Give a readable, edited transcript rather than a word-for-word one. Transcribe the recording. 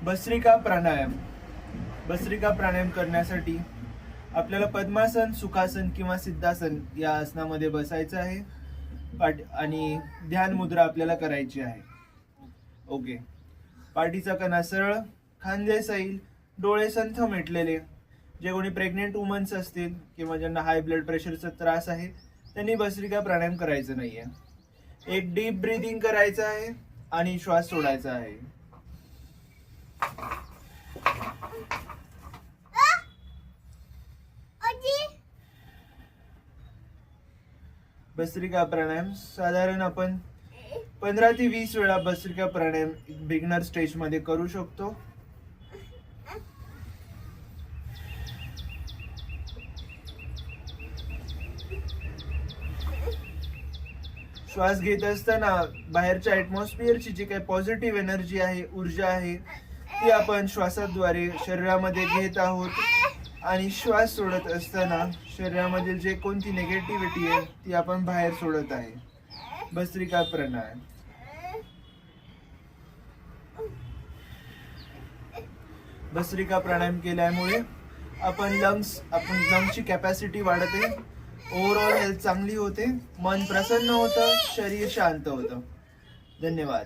भस्त्रिका प्राणायाम. भस्त्रिका प्राणायाम करण्यासाठी आपल्याला पद्मासन, सुखासन किंवा सिद्धासन या आसनामध्ये बसायचं आहे आणि ध्यान मुद्रा आपल्याला करायची आहे. ओके. पाठीचा कणा सरळ, खांदे सैल, डोळे संथ मिटलेले. जे कोणी प्रेग्नेंट वुमन्स असतील किंवा ज्यांना हाय ब्लड प्रेशरचा त्रास आहे त्यांनी भस्त्रिका प्राणायाम करायचं नाहीये. एक डीप ब्रीदिंग करायचं आहे आणि श्वास सोडायचा आहे. भस्त्रिका प्राणायाम साधारण आपण 15 ते 20 वेळा भस्त्रिका प्राणायाम बिगनर स्टेज मध्ये करू शकतो. श्वास घेत असताना बाहेरच्या ऍटमॉस्फिअरची जी काही पॉझिटिव्ह एनर्जी आहे, ऊर्जा आहे, ती आपण श्वासाद्वारे शरीरामध्ये घेत आहोत आणि श्वास सोडत असताना शरीरामधील जे कोणती निगेटिव्हिटी आहे ती आपण बाहेर सोडत आहे. भस्त्रिका प्राणायाम. भस्त्रिका प्राणायाम केल्यामुळे लंग्सची कॅपॅसिटी वाढते, ओव्हरऑल हेल्थ चांगली होते, मन प्रसन्न होतं, शरीर शांत होतं. धन्यवाद.